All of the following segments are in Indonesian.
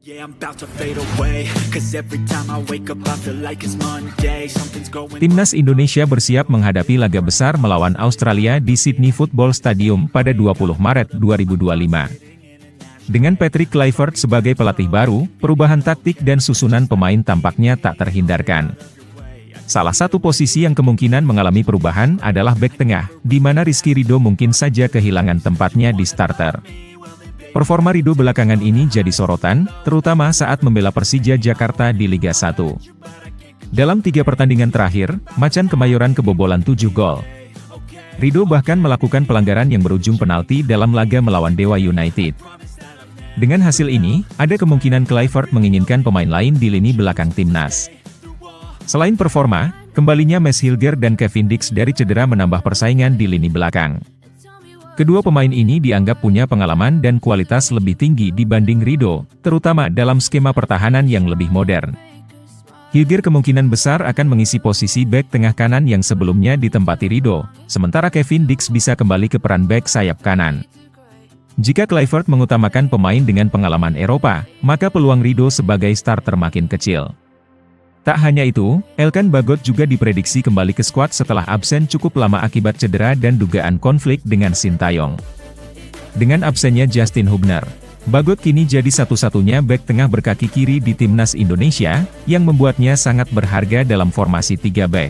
Yeah, I'm about to fade away, 'cause every time I wake up I feel like it's Monday, something's going. Timnas Indonesia bersiap menghadapi laga besar melawan Australia di Sydney Football Stadium pada 20 Maret 2025. Dengan Patrick Kluivert sebagai pelatih baru, perubahan taktik dan susunan pemain tampaknya tak terhindarkan. Salah satu posisi yang kemungkinan mengalami perubahan adalah bek tengah, di mana Rizky Ridho mungkin saja kehilangan tempatnya di starter. Performa Ridho belakangan ini jadi sorotan, terutama saat membela Persija Jakarta di Liga 1. Dalam 3 pertandingan terakhir, Macan Kemayoran kebobolan 7 gol. Ridho bahkan melakukan pelanggaran yang berujung penalti dalam laga melawan Dewa United. Dengan hasil ini, ada kemungkinan Kluivert menginginkan pemain lain di lini belakang timnas. Selain performa, kembalinya Mads Hilger dan Kevin Dix dari cedera menambah persaingan di lini belakang. Kedua pemain ini dianggap punya pengalaman dan kualitas lebih tinggi dibanding Ridho, terutama dalam skema pertahanan yang lebih modern. Hilger kemungkinan besar akan mengisi posisi bek tengah kanan yang sebelumnya ditempati Ridho, sementara Kevin Dix bisa kembali ke peran bek sayap kanan. Jika Kluivert mengutamakan pemain dengan pengalaman Eropa, maka peluang Ridho sebagai starter makin kecil. Tak hanya itu, Elkan Bagot juga diprediksi kembali ke skuad setelah absen cukup lama akibat cedera dan dugaan konflik dengan Sintayong. Dengan absennya Justin Hubner, Bagot kini jadi satu-satunya bek tengah berkaki kiri di timnas Indonesia, yang membuatnya sangat berharga dalam formasi 3 bek.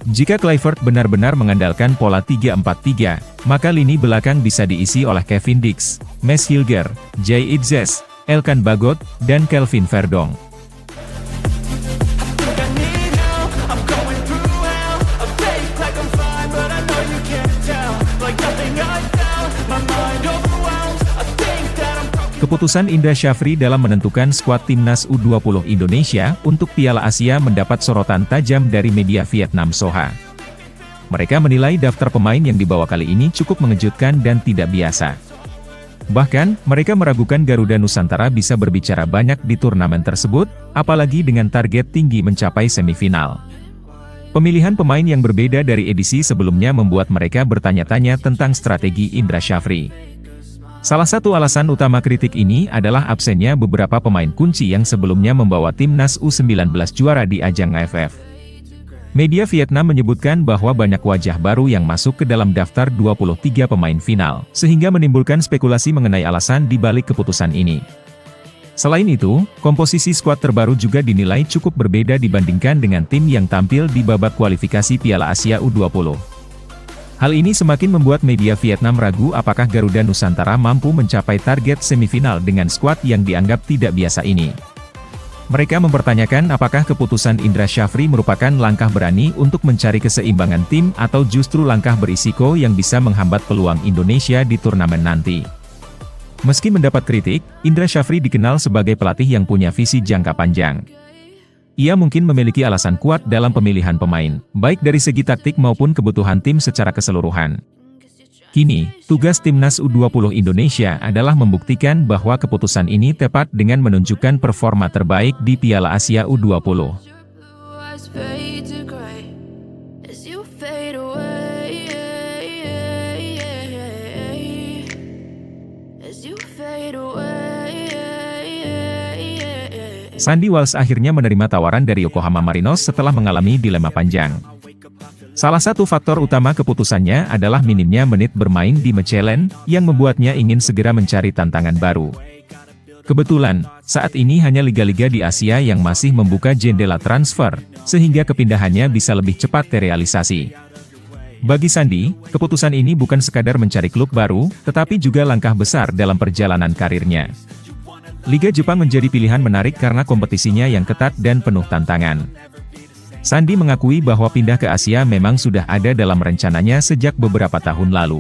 Jika Kluivert benar-benar mengandalkan pola 3-4-3, maka lini belakang bisa diisi oleh Kevin Dix, Mads Hilger, Jay Itzes, Elkan Bagot, dan Kelvin Verdong. Keputusan Indra Syafri dalam menentukan skuad timnas U20 Indonesia untuk Piala Asia mendapat sorotan tajam dari media Vietnam Soha. Mereka menilai daftar pemain yang dibawa kali ini cukup mengejutkan dan tidak biasa. Bahkan, mereka meragukan Garuda Nusantara bisa berbicara banyak di turnamen tersebut, apalagi dengan target tinggi mencapai semifinal. Pemilihan pemain yang berbeda dari edisi sebelumnya membuat mereka bertanya-tanya tentang strategi Indra Syafri. Salah satu alasan utama kritik ini adalah absennya beberapa pemain kunci yang sebelumnya membawa timnas U19 juara di ajang AFF. Media Vietnam menyebutkan bahwa banyak wajah baru yang masuk ke dalam daftar 23 pemain final, sehingga menimbulkan spekulasi mengenai alasan di balik keputusan ini. Selain itu, komposisi skuad terbaru juga dinilai cukup berbeda dibandingkan dengan tim yang tampil di babak kualifikasi Piala Asia U20. Hal ini semakin membuat media Vietnam ragu apakah Garuda Nusantara mampu mencapai target semifinal dengan skuad yang dianggap tidak biasa ini. Mereka mempertanyakan apakah keputusan Indra Syafri merupakan langkah berani untuk mencari keseimbangan tim atau justru langkah berisiko yang bisa menghambat peluang Indonesia di turnamen nanti. Meski mendapat kritik, Indra Syafri dikenal sebagai pelatih yang punya visi jangka panjang. Ia mungkin memiliki alasan kuat dalam pemilihan pemain, baik dari segi taktik maupun kebutuhan tim secara keseluruhan. Kini, tugas timnas U20 Indonesia adalah membuktikan bahwa keputusan ini tepat dengan menunjukkan performa terbaik di Piala Asia U20. Sandy Walsh akhirnya menerima tawaran dari Yokohama Marinos setelah mengalami dilema panjang. Salah satu faktor utama keputusannya adalah minimnya menit bermain di Mechelen, yang membuatnya ingin segera mencari tantangan baru. Kebetulan, saat ini hanya liga-liga di Asia yang masih membuka jendela transfer, sehingga kepindahannya bisa lebih cepat terrealisasi. Bagi Sandy, keputusan ini bukan sekadar mencari klub baru, tetapi juga langkah besar dalam perjalanan karirnya. Liga Jepang menjadi pilihan menarik karena kompetisinya yang ketat dan penuh tantangan. Sandy mengakui bahwa pindah ke Asia memang sudah ada dalam rencananya sejak beberapa tahun lalu.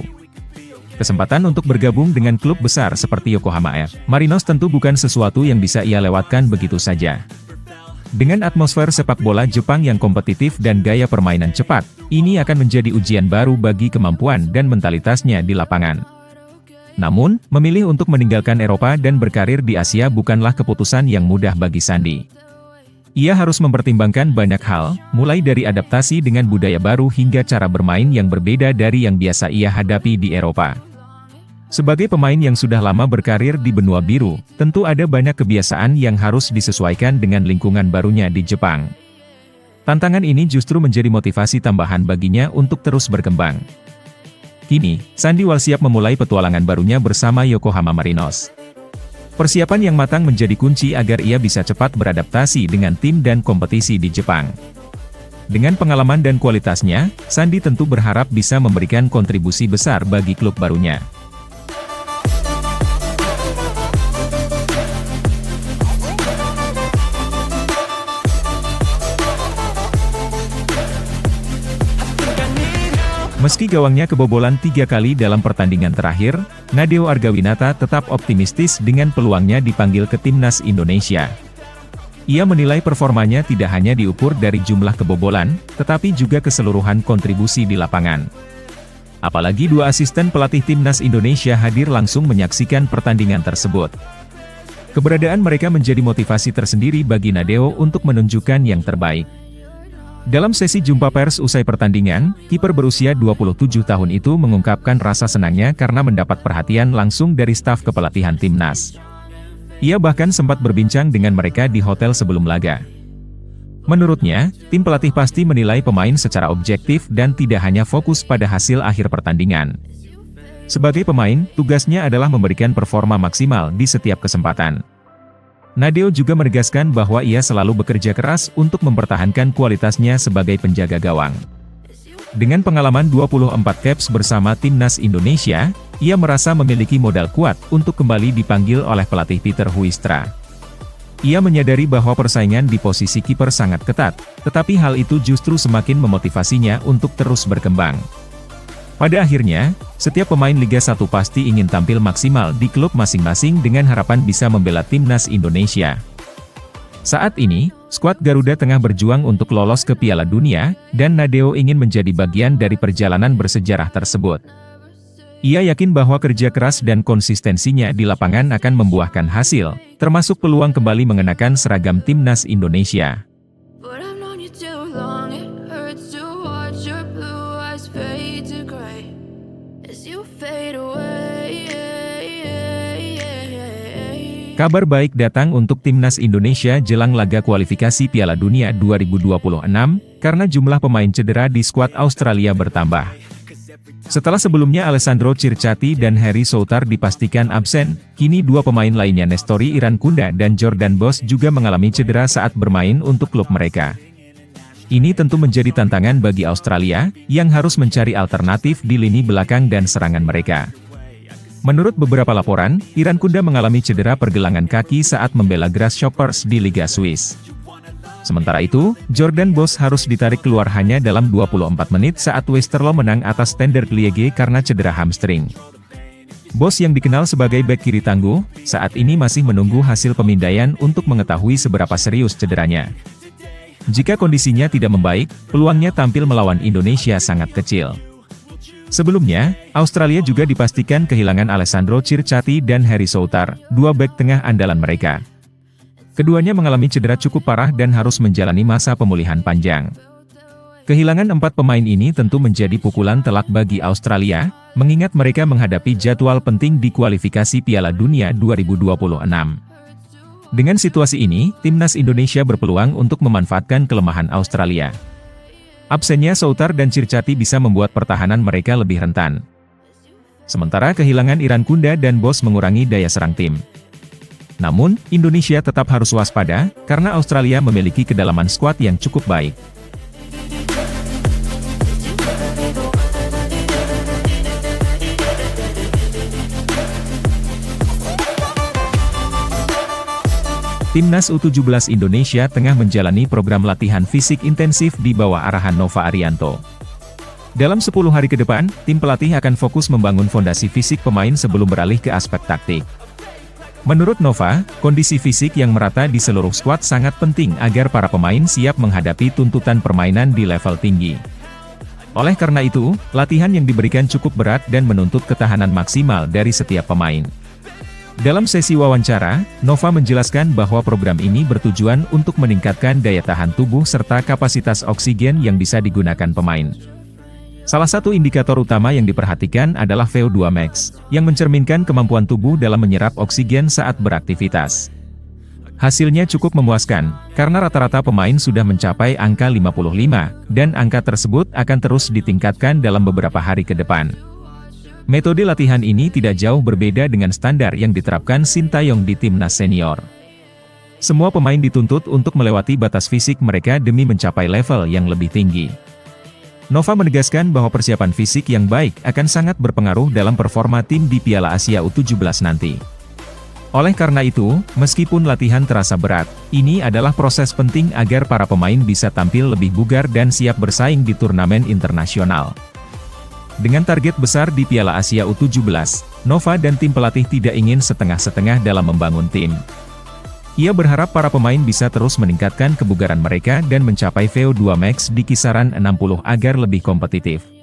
Kesempatan untuk bergabung dengan klub besar seperti Yokohama Marinos tentu bukan sesuatu yang bisa ia lewatkan begitu saja. Dengan atmosfer sepak bola Jepang yang kompetitif dan gaya permainan cepat, ini akan menjadi ujian baru bagi kemampuan dan mentalitasnya di lapangan. Namun, memilih untuk meninggalkan Eropa dan berkarir di Asia bukanlah keputusan yang mudah bagi Sandy. Ia harus mempertimbangkan banyak hal, mulai dari adaptasi dengan budaya baru hingga cara bermain yang berbeda dari yang biasa ia hadapi di Eropa. Sebagai pemain yang sudah lama berkarir di benua biru, tentu ada banyak kebiasaan yang harus disesuaikan dengan lingkungan barunya di Jepang. Tantangan ini justru menjadi motivasi tambahan baginya untuk terus berkembang. Kini, Sandy siap memulai petualangan barunya bersama Yokohama Marinos. Persiapan yang matang menjadi kunci agar ia bisa cepat beradaptasi dengan tim dan kompetisi di Jepang. Dengan pengalaman dan kualitasnya, Sandy tentu berharap bisa memberikan kontribusi besar bagi klub barunya. Meski gawangnya kebobolan 3 kali dalam pertandingan terakhir, Nadeo Argawinata tetap optimistis dengan peluangnya dipanggil ke timnas Indonesia. Ia menilai performanya tidak hanya diukur dari jumlah kebobolan, tetapi juga keseluruhan kontribusi di lapangan. Apalagi 2 asisten pelatih timnas Indonesia hadir langsung menyaksikan pertandingan tersebut. Keberadaan mereka menjadi motivasi tersendiri bagi Nadeo untuk menunjukkan yang terbaik. Dalam sesi jumpa pers usai pertandingan, kiper berusia 27 tahun itu mengungkapkan rasa senangnya karena mendapat perhatian langsung dari staf kepelatihan timnas. Ia bahkan sempat berbincang dengan mereka di hotel sebelum laga. Menurutnya, tim pelatih pasti menilai pemain secara objektif dan tidak hanya fokus pada hasil akhir pertandingan. Sebagai pemain, tugasnya adalah memberikan performa maksimal di setiap kesempatan. Nadeo juga menegaskan bahwa ia selalu bekerja keras untuk mempertahankan kualitasnya sebagai penjaga gawang. Dengan pengalaman 24 caps bersama timnas Indonesia, ia merasa memiliki modal kuat untuk kembali dipanggil oleh pelatih Peter Huistra. Ia menyadari bahwa persaingan di posisi kiper sangat ketat, tetapi hal itu justru semakin memotivasinya untuk terus berkembang. Pada akhirnya, setiap pemain Liga 1 pasti ingin tampil maksimal di klub masing-masing dengan harapan bisa membela timnas Indonesia. Saat ini, skuad Garuda tengah berjuang untuk lolos ke Piala Dunia, dan Nadeo ingin menjadi bagian dari perjalanan bersejarah tersebut. Ia yakin bahwa kerja keras dan konsistensinya di lapangan akan membuahkan hasil, termasuk peluang kembali mengenakan seragam timnas Indonesia. Kabar baik datang untuk timnas Indonesia jelang laga kualifikasi Piala Dunia 2026, karena jumlah pemain cedera di skuad Australia bertambah. Setelah sebelumnya Alessandro Circati dan Harry Soutar dipastikan absen, kini 2 pemain lainnya Nestori Irankunda dan Jordan Bos juga mengalami cedera saat bermain untuk klub mereka. Ini tentu menjadi tantangan bagi Australia, yang harus mencari alternatif di lini belakang dan serangan mereka. Menurut beberapa laporan, Irankunda mengalami cedera pergelangan kaki saat membela Grasshoppers di Liga Swiss. Sementara itu, Jordan Bos harus ditarik keluar hanya dalam 24 menit saat Westerlo menang atas Standard Liège karena cedera hamstring. Bos yang dikenal sebagai bek kiri tangguh, saat ini masih menunggu hasil pemindaian untuk mengetahui seberapa serius cederanya. Jika kondisinya tidak membaik, peluangnya tampil melawan Indonesia sangat kecil. Sebelumnya, Australia juga dipastikan kehilangan Alessandro Circati dan Harry Soutar, 2 bek tengah andalan mereka. Keduanya mengalami cedera cukup parah dan harus menjalani masa pemulihan panjang. Kehilangan 4 pemain ini tentu menjadi pukulan telak bagi Australia, mengingat mereka menghadapi jadwal penting di kualifikasi Piala Dunia 2026. Dengan situasi ini, timnas Indonesia berpeluang untuk memanfaatkan kelemahan Australia. Absennya Soutar dan Circati bisa membuat pertahanan mereka lebih rentan. Sementara kehilangan Irankunda dan Bos mengurangi daya serang tim. Namun, Indonesia tetap harus waspada, karena Australia memiliki kedalaman skuad yang cukup baik. Timnas U17 Indonesia tengah menjalani program latihan fisik intensif di bawah arahan Nova Arianto. Dalam 10 hari ke depan, tim pelatih akan fokus membangun fondasi fisik pemain sebelum beralih ke aspek taktik. Menurut Nova, kondisi fisik yang merata di seluruh skuad sangat penting agar para pemain siap menghadapi tuntutan permainan di level tinggi. Oleh karena itu, latihan yang diberikan cukup berat dan menuntut ketahanan maksimal dari setiap pemain. Dalam sesi wawancara, Nova menjelaskan bahwa program ini bertujuan untuk meningkatkan daya tahan tubuh serta kapasitas oksigen yang bisa digunakan pemain. Salah satu indikator utama yang diperhatikan adalah VO2 max, yang mencerminkan kemampuan tubuh dalam menyerap oksigen saat beraktivitas. Hasilnya cukup memuaskan, karena rata-rata pemain sudah mencapai angka 55, dan angka tersebut akan terus ditingkatkan dalam beberapa hari ke depan. Metode latihan ini tidak jauh berbeda dengan standar yang diterapkan Sintayong di timnas senior. Semua pemain dituntut untuk melewati batas fisik mereka demi mencapai level yang lebih tinggi. Nova menegaskan bahwa persiapan fisik yang baik akan sangat berpengaruh dalam performa tim di Piala Asia U17 nanti. Oleh karena itu, meskipun latihan terasa berat, ini adalah proses penting agar para pemain bisa tampil lebih bugar dan siap bersaing di turnamen internasional. Dengan target besar di Piala Asia U17, Nova dan tim pelatih tidak ingin setengah-setengah dalam membangun tim. Ia berharap para pemain bisa terus meningkatkan kebugaran mereka dan mencapai VO2 max di kisaran 60 agar lebih kompetitif.